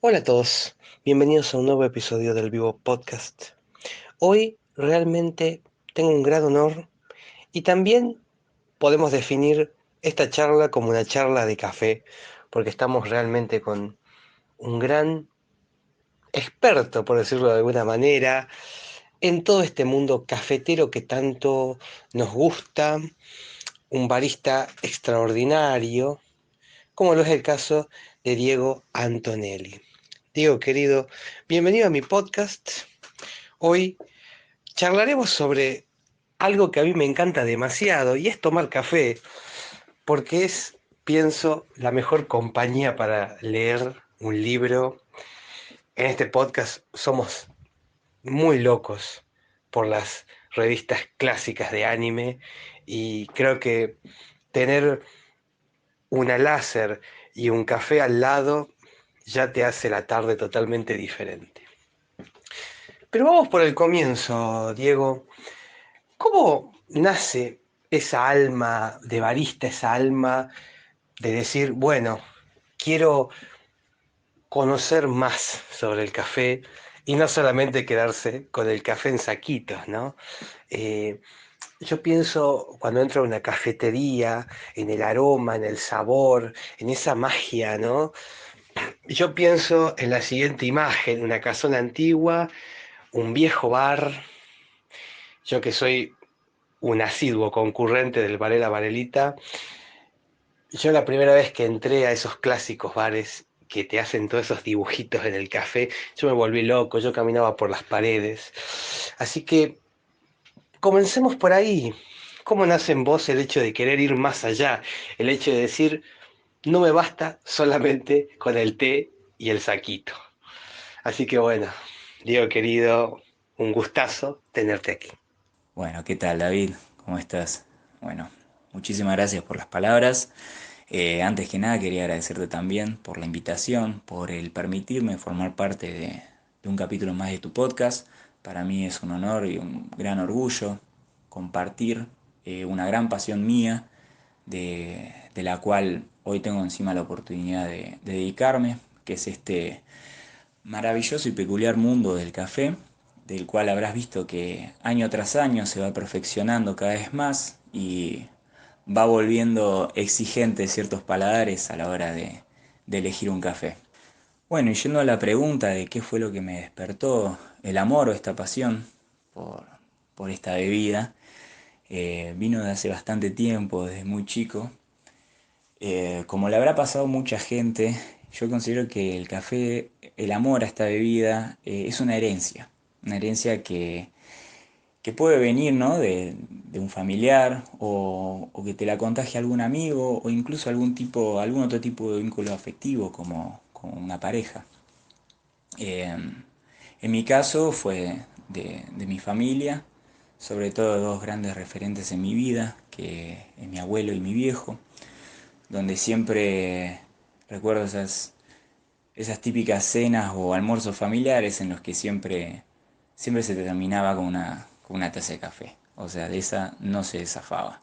Hola a todos, bienvenidos a un nuevo episodio del Vivo Podcast. Hoy realmente tengo un gran honor y también podemos definir esta charla como una charla de café, porque estamos realmente con un gran experto, por decirlo de alguna manera, en todo este mundo cafetero que tanto nos gusta, un barista extraordinario, como lo es el caso de Diego Antonelli. Diego, querido, bienvenido a mi podcast. Hoy charlaremos sobre algo que a mí me encanta demasiado y es tomar café, porque es, pienso, la mejor compañía para leer un libro. En este podcast somos muy locos por las revistas clásicas de anime y creo que tener una láser y un café al lado ya te hace la tarde totalmente diferente. Pero vamos por el comienzo, Diego. ¿Cómo nace esa alma de barista, esa alma de decir, bueno, quiero conocer más sobre el café y no solamente quedarse con el café en saquitos, ¿no? Eh, yo pienso cuando entro a una cafetería, en el aroma, en el sabor, en esa magia, ¿no? Yo pienso en la siguiente imagen, una casona antigua, un viejo bar, yo que soy un asiduo concurrente del Varela Varelita. Yo la primera vez que entré a esos clásicos bares que te hacen todos esos dibujitos en el café, yo me volví loco, yo caminaba por las paredes. Así que comencemos por ahí. ¿Cómo nace en vos el hecho de querer ir más allá? El hecho de decir, no me basta solamente con el té y el saquito. Así que bueno, Diego querido, un gustazo tenerte aquí. Bueno, ¿qué tal, David? ¿Cómo estás? Bueno, muchísimas gracias por las palabras. Antes que nada quería agradecerte también por la invitación, por el permitirme formar parte de un capítulo más de tu podcast. Para mí es un honor y un gran orgullo compartir una gran pasión mía de la cual hoy tengo encima la oportunidad de dedicarme, que es este maravilloso y peculiar mundo del café, del cual habrás visto que año tras año se va perfeccionando cada vez más y va volviendo exigente ciertos paladares a la hora de elegir un café. Bueno, y yendo a la pregunta de qué fue lo que me despertó el amor o esta pasión por, por esta bebida, vino de hace bastante tiempo, desde muy chico. Como le habrá pasado a mucha gente, yo considero que el café, el amor a esta bebida, es una herencia que puede venir, ¿no? de un familiar o que te la contagie algún amigo o incluso algún otro tipo de vínculo afectivo como una pareja. Eh, en mi caso fue de mi familia, sobre todo dos grandes referentes en mi vida, que es mi abuelo y mi viejo, donde siempre recuerdo esas típicas cenas o almuerzos familiares en los que siempre se terminaba con una taza de café. O sea, de esa no se zafaba.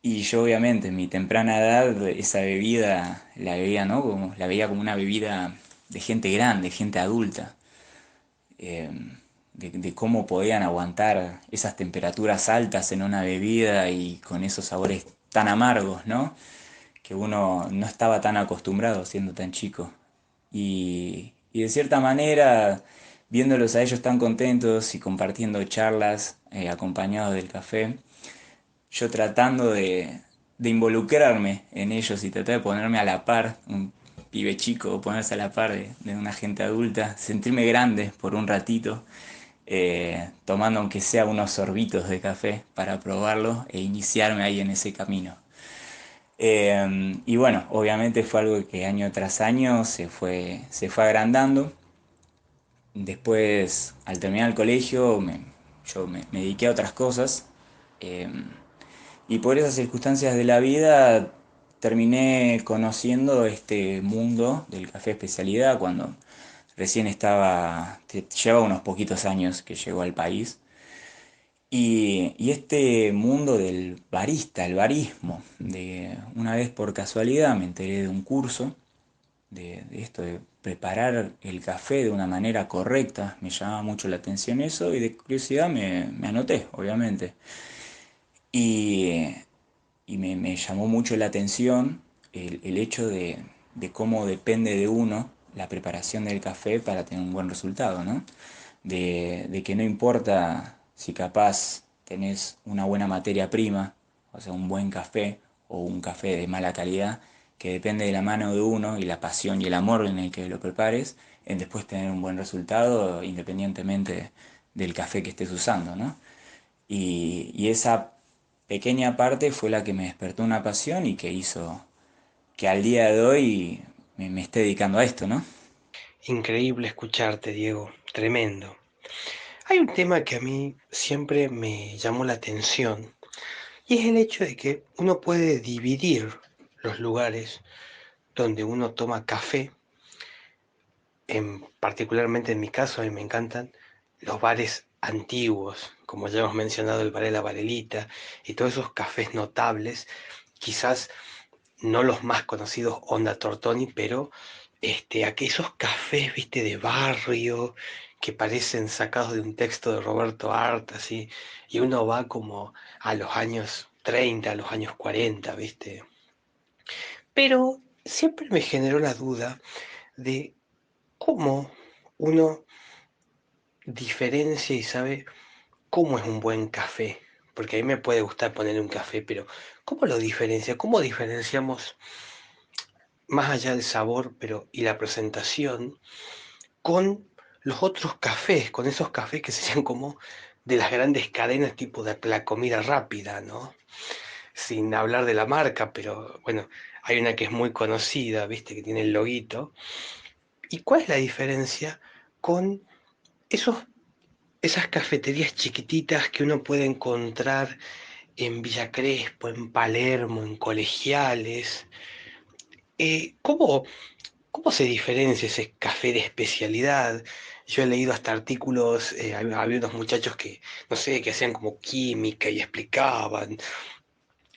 Y yo obviamente en mi temprana edad esa bebida la veía, ¿no? La veía como una bebida de gente grande, gente adulta. eh, de cómo podían aguantar esas temperaturas altas en una bebida y con esos sabores tan amargos, ¿no? Que uno no estaba tan acostumbrado siendo tan chico. Y de cierta manera, viéndolos a ellos tan contentos y compartiendo charlas acompañados del café, yo tratando de involucrarme en ellos y tratar de ponerme a la par, un pibe chico, ponerse a la par de una gente adulta, sentirme grande por un ratito, tomando aunque sea unos sorbitos de café para probarlo e iniciarme ahí en ese camino. Y bueno, obviamente fue algo que año tras año se fue agrandando. Después, al terminar el colegio, yo me dediqué a otras cosas. eh, y por esas circunstancias de la vida terminé conociendo este mundo del café especialidad cuando recién lleva unos poquitos años que llegó al país. Y este mundo del barista, el barismo, de una vez por casualidad me enteré de un curso de esto de preparar el café de una manera correcta. Me llamaba mucho la atención eso y de curiosidad me anoté, obviamente. Y, me llamó mucho la atención el hecho de cómo depende de uno la preparación del café para tener un buen resultado, ¿no? De que no importa si capaz tenés una buena materia prima, o sea, un buen café o un café de mala calidad, que depende de la mano de uno y la pasión y el amor en el que lo prepares, en después tener un buen resultado independientemente del café que estés usando, ¿no? Y esa pequeña parte fue la que me despertó una pasión y que hizo que al día de hoy me esté dedicando a esto, ¿no? Increíble escucharte, Diego, tremendo. Hay un tema que a mí siempre me llamó la atención y es el hecho de que uno puede dividir los lugares donde uno toma café, particularmente en mi caso, a mí me encantan los bares antiguos, como ya hemos mencionado, el bar de la Varelita y todos esos cafés notables, quizás no los más conocidos Onda Tortoni, pero aquellos cafés, viste, de barrio, que parecen sacados de un texto de Roberto Art, así, y uno va como a los años 30, a los años 40, viste. Pero siempre me generó la duda de cómo uno diferencia y sabe cómo es un buen café. Porque a mí me puede gustar poner un café, pero ¿cómo lo diferencia? ¿Cómo diferenciamos más allá del sabor, pero y la presentación con los otros cafés, con esos cafés que serían como de las grandes cadenas tipo de la comida rápida, ¿no? Sin hablar de la marca, pero bueno, hay una que es muy conocida, ¿viste? Que tiene el loguito. ¿Y cuál es la diferencia con esos, esas cafeterías chiquititas que uno puede encontrar en Villa Crespo, en Palermo, en Colegiales? ¿Cómo, ¿Cómo se diferencia ese café de especialidad? Yo he leído hasta artículos, había unos muchachos que, no sé, que hacían como química y explicaban.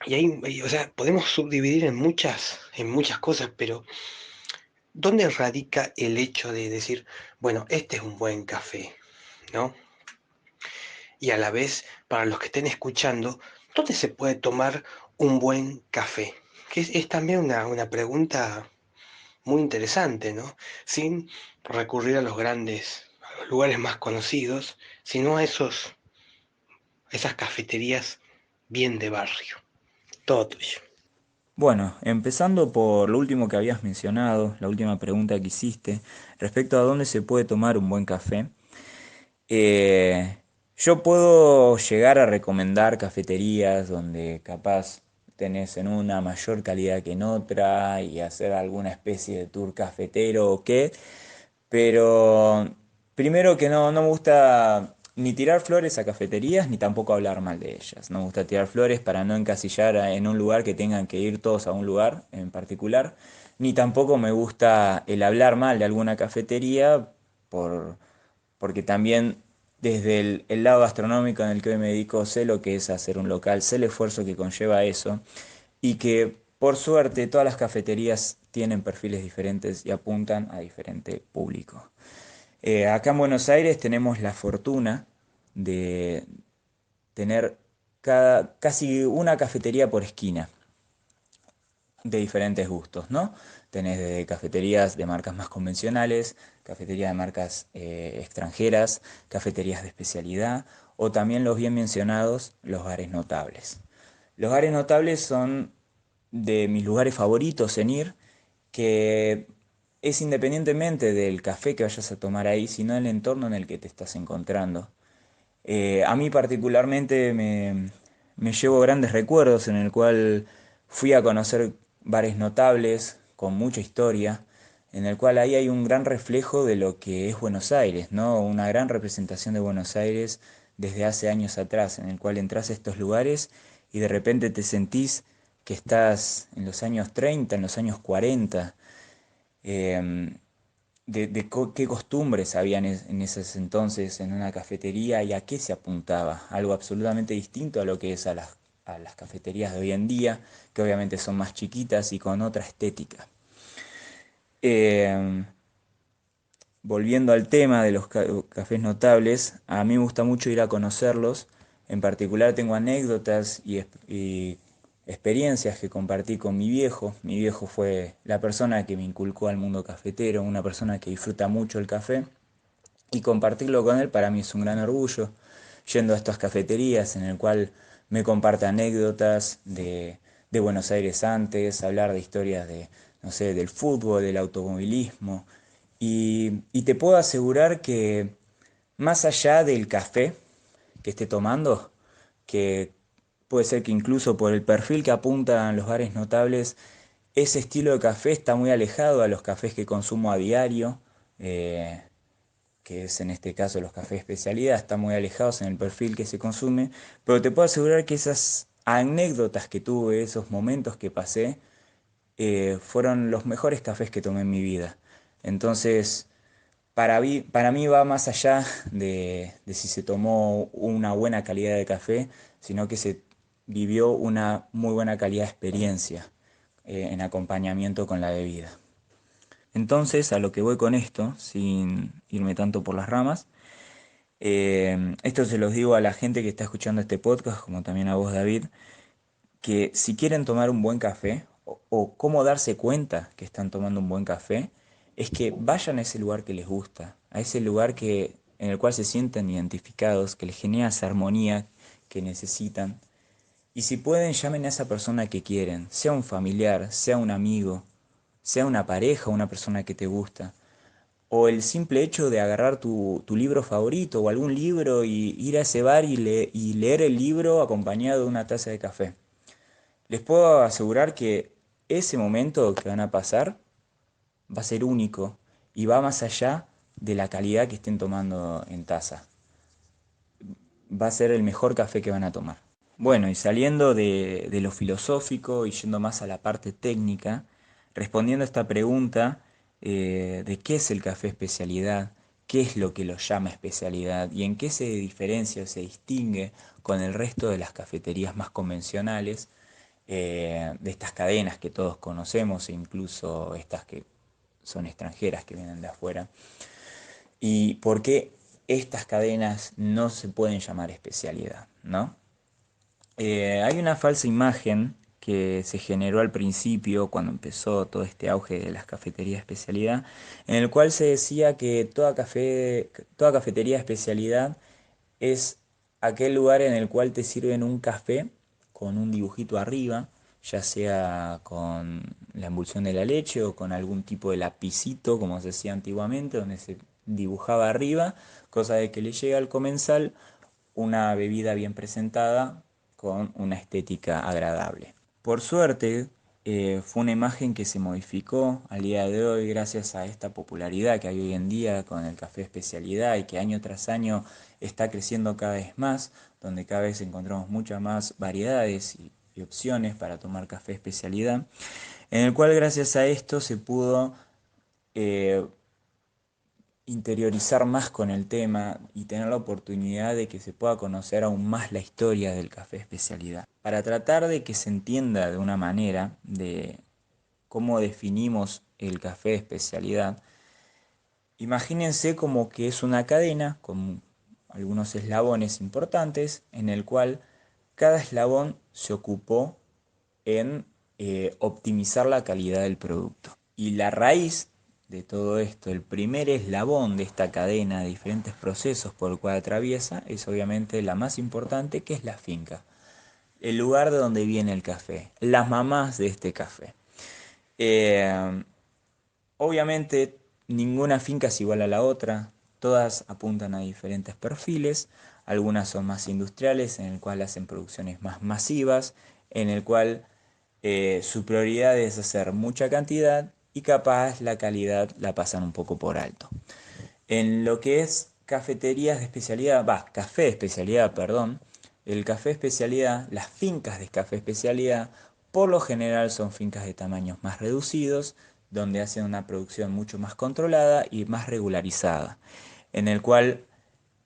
Y ahí, o sea, podemos subdividir en muchas cosas, pero ¿dónde radica el hecho de decir, bueno, este es un buen café, ¿no? Y a la vez, para los que estén escuchando, ¿dónde se puede tomar un buen café? Que es también una pregunta muy interesante, ¿no? Sin recurrir a a los lugares más conocidos, sino a esas cafeterías bien de barrio. Todo tuyo. Bueno, empezando por lo último que habías mencionado, la última pregunta que hiciste, respecto a dónde se puede tomar un buen café. Eh, yo puedo llegar a recomendar cafeterías donde capaz tenés en una mayor calidad que en otra y hacer alguna especie de tour cafetero o qué, pero primero que no me gusta ni tirar flores a cafeterías ni tampoco hablar mal de ellas. No me gusta tirar flores para no encasillar en un lugar que tengan que ir todos a un lugar en particular, ni tampoco me gusta el hablar mal de alguna cafetería por porque también desde el lado gastronómico en el que hoy me dedico sé lo que es hacer un local, sé el esfuerzo que conlleva eso y que por suerte todas las cafeterías tienen perfiles diferentes y apuntan a diferente público. Acá en Buenos Aires tenemos la fortuna de tener casi una cafetería por esquina de diferentes gustos, ¿no? Tenés desde cafeterías de marcas más convencionales, cafeterías de marcas extranjeras, cafeterías de especialidad o también los bien mencionados, los bares notables. Los bares notables son de mis lugares favoritos en ir, que es independientemente del café que vayas a tomar ahí, sino el entorno en el que te estás encontrando. A mí particularmente me llevo grandes recuerdos en el cual fui a conocer bares notables con mucha historia, en el cual ahí hay un gran reflejo de lo que es Buenos Aires, ¿no? Una gran representación de Buenos Aires desde hace años atrás, en el cual entras a estos lugares y de repente te sentís que estás en los años 30, en los años 40, em, qué costumbres habían en esos entonces en una cafetería y a qué se apuntaba. Algo absolutamente distinto a lo que es a las cafeterías de hoy en día, que obviamente son más chiquitas y con otra estética. Eh, Volviendo al tema de los cafés notables, a mí me gusta mucho ir a conocerlos. En particular tengo anécdotas y experiencias que compartí con mi viejo. Mi viejo fue la persona que me inculcó al mundo cafetero, una persona que disfruta mucho el café. Y compartirlo con él para mí es un gran orgullo, yendo a estas cafeterías en el cual me comparte anécdotas de Buenos Aires antes, hablar de historias de, no sé, del fútbol, del automovilismo. Y te puedo asegurar que más allá del café que esté tomando, que puede ser que incluso por el perfil que apuntan los bares notables, ese estilo de café está muy alejado a los cafés que consumo a diario. eh, que es en este caso los cafés de especialidad, están muy alejados en el perfil que se consume, pero te puedo asegurar que esas anécdotas que tuve, esos momentos que pasé, fueron los mejores cafés que tomé en mi vida. Entonces, para mí va más allá de si se tomó una buena calidad de café, sino que se vivió una muy buena calidad de experiencia en acompañamiento con la bebida. Entonces, a lo que voy con esto, sin irme tanto por las ramas, esto se los digo a la gente que está escuchando este podcast, como también a vos, David, que si quieren tomar un buen café o cómo darse cuenta que están tomando un buen café, es que vayan a ese lugar que les gusta, a ese lugar en el cual se sientan identificados, que les genera esa armonía que necesitan. Y si pueden, llamen a esa persona que quieren, sea un familiar, sea un amigo, sea una pareja o una persona que te gusta. O el simple hecho de agarrar tu libro favorito o algún libro y ir a ese bar y leer el libro acompañado de una taza de café. Les puedo asegurar que ese momento que van a pasar va a ser único y va más allá de la calidad que estén tomando en taza. Va a ser el mejor café que van a tomar. Bueno, y saliendo de lo filosófico y yendo más a la parte técnica, respondiendo a esta pregunta de qué es el café especialidad, qué es lo que lo llama especialidad y en qué se diferencia o se distingue con el resto de las cafeterías más convencionales, de estas cadenas que todos conocemos e incluso estas que son extranjeras que vienen de afuera, y por qué estas cadenas no se pueden llamar especialidad, ¿no? Hay una falsa imagen que se generó al principio, cuando empezó todo este auge de las cafeterías de especialidad, en el cual se decía que toda cafetería de especialidad es aquel lugar en el cual te sirven un café con un dibujito arriba, ya sea con la emulsión de la leche o con algún tipo de lapicito, como se hacía antiguamente, donde se dibujaba arriba, cosa de que le llega al comensal una bebida bien presentada con una estética agradable. Por suerte, fue una imagen que se modificó al día de hoy gracias a esta popularidad que hay hoy en día con el café especialidad y que año tras año está creciendo cada vez más, donde cada vez encontramos muchas más variedades y opciones para tomar café especialidad, en el cual gracias a esto se pudo eh, interiorizar más con el tema y tener la oportunidad de que se pueda conocer aún más la historia del café especialidad. Para tratar de que se entienda de una manera de cómo definimos el café especialidad, imagínense como que es una cadena con algunos eslabones importantes en el cual cada eslabón se ocupó en optimizar la calidad del producto. Y la raíz de todo esto, el primer eslabón de esta cadena de diferentes procesos por el cual atraviesa, es obviamente la más importante, que es la finca. El lugar de donde viene el café, las mamás de este café. Eh, Obviamente ninguna finca es igual a la otra, todas apuntan a diferentes perfiles, algunas son más industriales, en el cual hacen producciones más masivas, en el cual su prioridad es hacer mucha cantidad y capaz la calidad la pasan un poco por alto. En lo que es cafeterías de especialidad, café de especialidad, perdón, el café de especialidad, las fincas de café de especialidad, por lo general son fincas de tamaños más reducidos, donde hacen una producción mucho más controlada y más regularizada, en el cual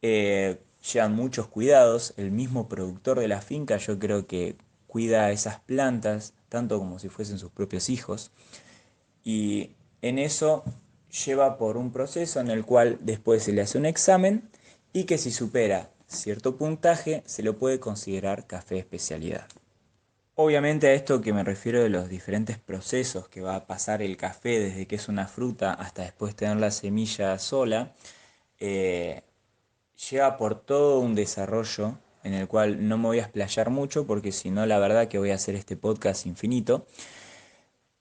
llevan muchos cuidados. El mismo productor de la finca yo creo que cuida a esas plantas tanto como si fuesen sus propios hijos. Y En eso lleva por un proceso en el cual después se le hace un examen y que si supera cierto puntaje se lo puede considerar café de especialidad. Obviamente a esto que me refiero de los diferentes procesos que va a pasar el café desde que es una fruta hasta después tener la semilla sola, eh, lleva por todo un desarrollo en el cual no me voy a explayar mucho porque si no la verdad que voy a hacer este podcast infinito,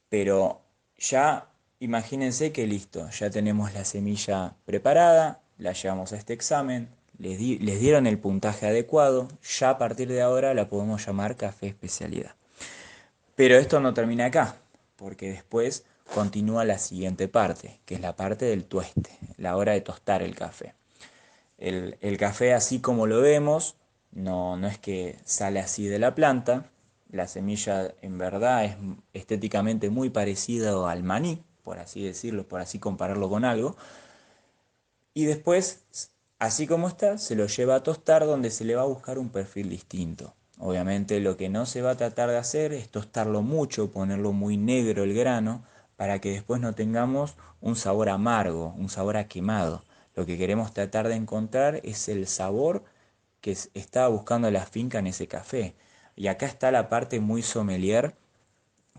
pero ya imagínense que listo, ya tenemos la semilla preparada, la llevamos a este examen, les dieron el puntaje adecuado, ya a partir de ahora la podemos llamar café especialidad. Pero esto no termina acá, porque después continúa la siguiente parte, que es la parte del tueste, la hora de tostar el café. El café así como lo vemos, no es que sale así de la planta, la semilla en verdad es estéticamente muy parecida al maní, por así decirlo, por así compararlo con algo, y después, así como está, se lo lleva a tostar donde se le va a buscar un perfil distinto. Obviamente lo que no se va a tratar de hacer es tostarlo mucho, ponerlo muy negro el grano, para que después no tengamos un sabor amargo, un sabor a quemado. Lo que queremos tratar de encontrar es el sabor que estaba buscando la finca en ese café. Y acá está la parte muy sommelier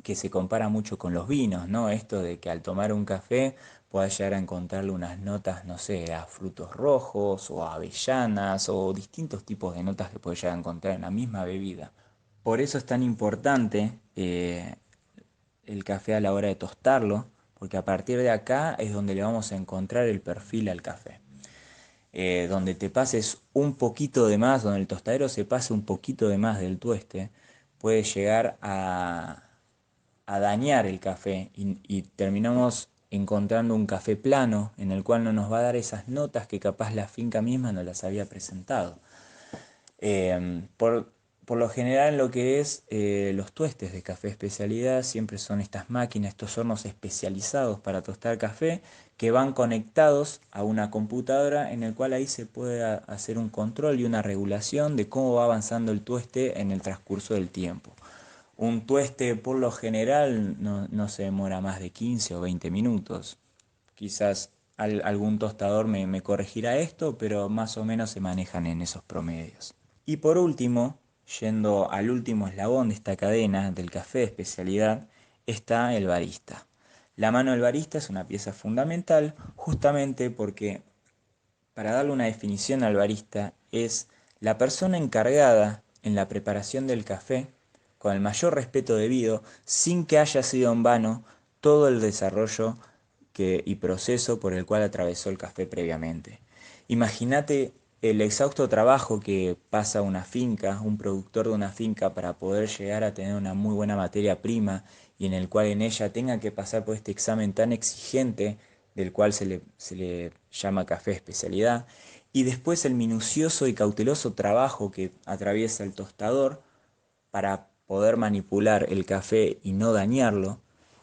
que se compara mucho con los vinos, ¿no? Esto de que al tomar un café puedas llegar a encontrarle unas notas, no sé, a frutos rojos o a avellanas o distintos tipos de notas que puedes llegar a encontrar en la misma bebida. Por eso es tan importante el café a la hora de tostarlo, porque a partir de acá es donde le vamos a encontrar el perfil al café. Donde te pases un poquito de más, donde el tostadero se pase un poquito de más del tueste, puede llegar a dañar el café y terminamos encontrando un café plano en el cual no nos va a dar esas notas que capaz la finca misma no las había presentado. Eh, por, por lo general lo que es los tuestes de café especialidad siempre son estas máquinas, estos hornos especializados para tostar café que van conectados a una computadora en el cual ahí se puede hacer un control y una regulación de cómo va avanzando el tueste en el transcurso del tiempo. Un tueste por lo general no se demora más de 15 o 20 minutos. Quizás algún tostador me corregirá esto, pero más o menos se manejan en esos promedios. Y por último, yendo al último eslabón de esta cadena del café de especialidad, está el barista. La mano del barista es una pieza fundamental justamente porque, para darle una definición al barista, es la persona encargada en la preparación del café con el mayor respeto debido, sin que haya sido en vano todo el desarrollo y proceso por el cual atravesó el café previamente. Imagínate el exhausto trabajo que pasa una finca, un productor de una finca para poder llegar a tener una muy buena materia prima y en el cual en ella tenga que pasar por este examen tan exigente del cual se le llama café especialidad, y después el minucioso y cauteloso trabajo que atraviesa el tostador para poder manipular el café y no dañarlo,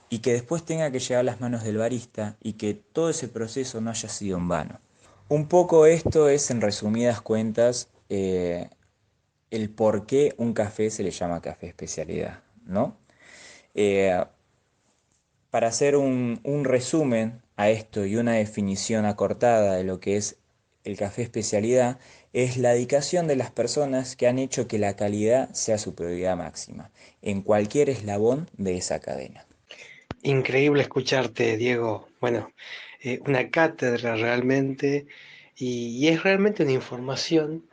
y que después tenga que llegar a las manos del barista y que todo ese proceso no haya sido en vano. Un poco esto es, en resumidas cuentas, el por qué un café se le llama café especialidad, ¿no? Eh, para hacer un resumen a esto y una definición acortada de lo que es el café especialidad, es la dedicación de las personas que han hecho que la calidad sea su prioridad máxima, en cualquier eslabón de esa cadena. Increíble escucharte, Diego. Bueno, una cátedra realmente, y es realmente una información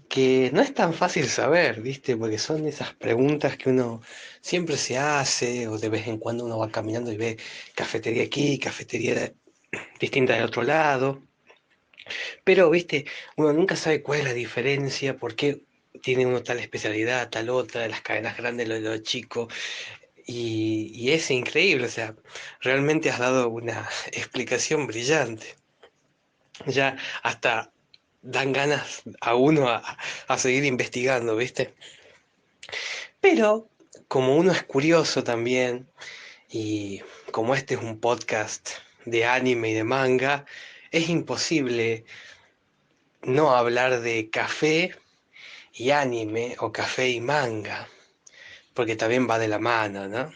que no es tan fácil saber, ¿viste? Porque son esas preguntas que uno siempre se hace, o de vez en cuando uno va caminando y ve cafetería aquí, cafetería distinta del otro lado. Pero, ¿viste? Uno nunca sabe cuál es la diferencia, por qué tiene uno tal especialidad, tal otra, de las cadenas grandes, lo de los chicos. Y es increíble, o sea, realmente has dado una explicación brillante. Ya hasta dan ganas a uno a seguir investigando, ¿viste? Pero como uno es curioso también, y como este es un podcast de anime y de manga, es imposible no hablar de café y anime o café y manga, porque también va de la mano, ¿no?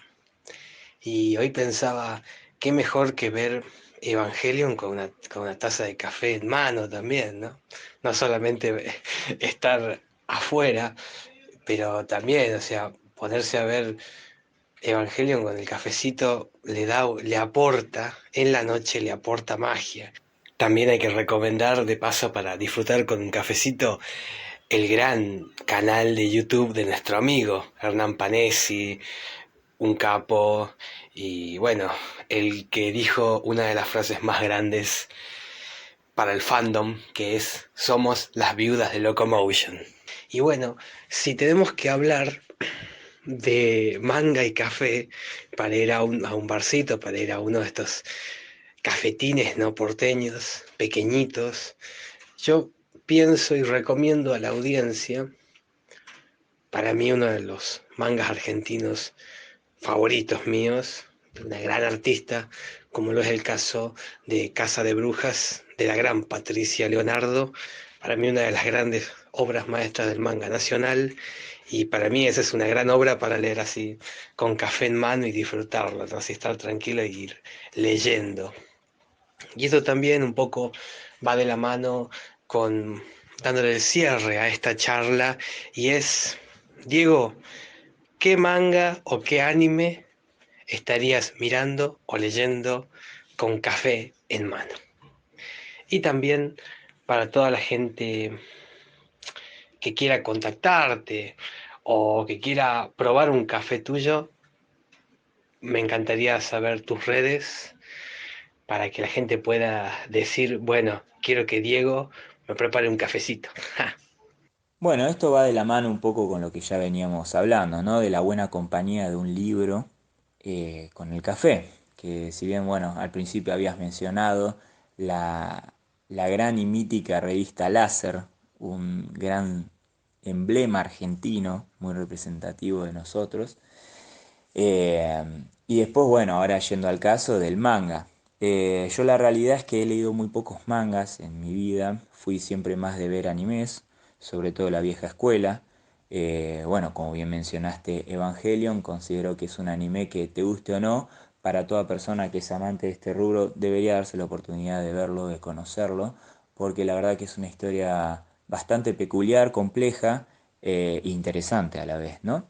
Y hoy pensaba, qué mejor que ver Evangelion con una taza de café en mano también, ¿no? No solamente estar afuera, pero también, o sea, ponerse a ver Evangelion con el cafecito le aporta, en la noche le aporta magia. También hay que recomendar de paso para disfrutar con un cafecito el gran canal de YouTube de nuestro amigo Hernán Panesi, un capo y bueno, el que dijo una de las frases más grandes para el fandom, que es somos las viudas de Locomotion. Y bueno, si tenemos que hablar de manga y café para ir a un barcito, para ir a uno de estos cafetines no porteños, pequeñitos, yo pienso y recomiendo a la audiencia, para mí uno de los mangas argentinos favoritos míos, de una gran artista, como lo es el caso de Casa de Brujas, de la gran Patricia Leonardo, para mí una de las grandes obras maestras del manga nacional, y para mí esa es una gran obra para leer así, con café en mano y disfrutarlo, ¿no? Así estar tranquilo y ir leyendo. Y esto también un poco va de la mano con dándole el cierre a esta charla, y es, Diego, ¿qué manga o qué anime estarías mirando o leyendo con café en mano? Y también para toda la gente que quiera contactarte o que quiera probar un café tuyo, me encantaría saber tus redes para que la gente pueda decir, bueno, quiero que Diego me prepare un cafecito. Bueno, esto va de la mano un poco con lo que ya veníamos hablando, ¿no? De la buena compañía de un libro con el café, que si bien, bueno, al principio habías mencionado la, la gran y mítica revista Láser, un gran emblema argentino, muy representativo de nosotros. Y después, bueno, ahora yendo al caso del manga. Yo la realidad es que he leído muy pocos mangas en mi vida, fui siempre más de ver animes, sobre todo la vieja escuela. Bueno, como bien mencionaste, Evangelion, considero que es un anime que te guste o no, para toda persona que es amante de este rubro debería darse la oportunidad de verlo, de conocerlo, porque la verdad que es una historia bastante peculiar, compleja e interesante a la vez, ¿no?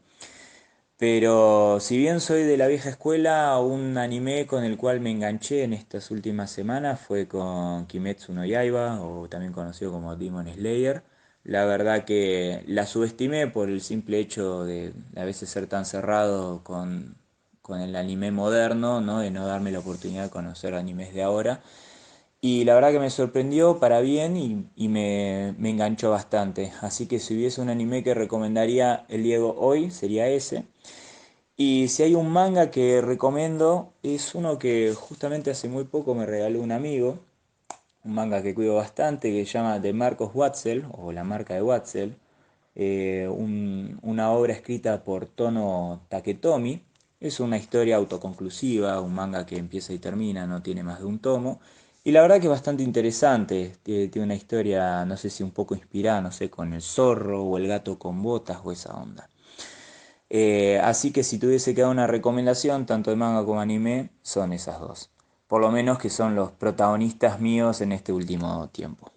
Pero si bien soy de la vieja escuela, un anime con el cual me enganché en estas últimas semanas fue con Kimetsu no Yaiba, o también conocido como Demon Slayer. La verdad que la subestimé por el simple hecho de a veces ser tan cerrado con el anime moderno, ¿no? De no darme la oportunidad de conocer animes de ahora. Y la verdad que me sorprendió para bien y me enganchó bastante. Así que si hubiese un anime que recomendaría el Diego hoy, sería ese. Y si hay un manga que recomiendo, es uno que justamente hace muy poco me regaló un amigo, un manga que cuido bastante, que se llama The Mark of Watzel, o La Marca de Watzel, una obra escrita por Tono Taketomi. Es una historia autoconclusiva, un manga que empieza y termina, no tiene más de un tomo. Y la verdad que es bastante interesante, tiene una historia, no sé si un poco inspirada, no sé, con el zorro o el gato con botas o esa onda. Así que si tuviese que dar una recomendación, tanto de manga como anime, son esas dos. Por lo menos que son los protagonistas míos en este último tiempo.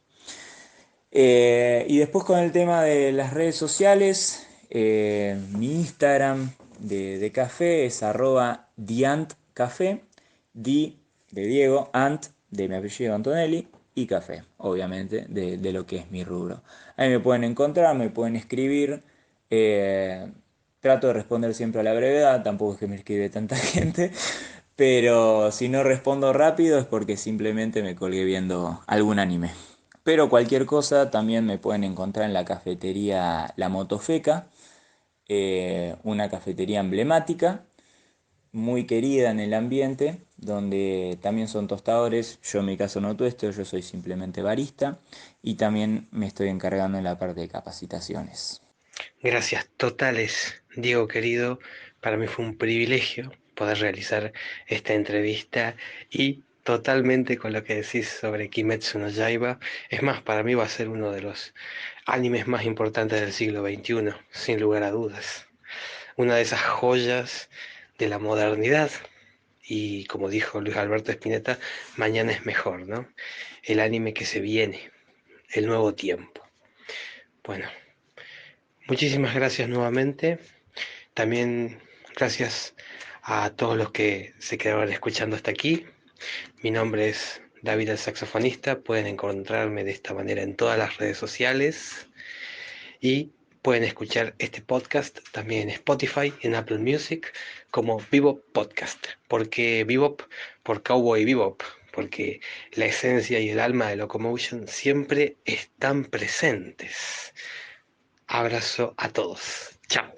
Y después con el tema de las redes sociales, mi Instagram de café es arroba diantcafé, di de Diego, ant de mi apellido Antonelli y café, obviamente, de lo que es mi rubro. Ahí me pueden encontrar, me pueden escribir. eh, Trato de responder siempre a la brevedad, tampoco es que me escribe tanta gente, pero si no respondo rápido es porque simplemente me colgué viendo algún anime. Pero cualquier cosa también me pueden encontrar en la cafetería La Motofeca, una cafetería emblemática, muy querida en el ambiente, donde también son tostadores. Yo en mi caso no tuesto, yo soy simplemente barista y también me estoy encargando en la parte de capacitaciones. Gracias totales, Diego querido. Para mí fue un privilegio poder realizar esta entrevista y totalmente con lo que decís sobre Kimetsu no Yaiba. Es más, para mí va a ser uno de los animes más importantes del siglo XXI, sin lugar a dudas. Una de esas joyas de la modernidad y como dijo Luis Alberto Spinetta, mañana es mejor, ¿no? El anime que se viene, el nuevo tiempo. Bueno, muchísimas gracias nuevamente. También gracias a todos los que se quedaron escuchando hasta aquí. Mi nombre es David el saxofonista. Pueden encontrarme de esta manera en todas las redes sociales y pueden escuchar este podcast también en Spotify, en Apple Music, como Bebop Podcast. ¿Por qué Bebop? Por Cowboy Bebop, porque la esencia y el alma de Locomotion siempre están presentes. Abrazo a todos. Chao.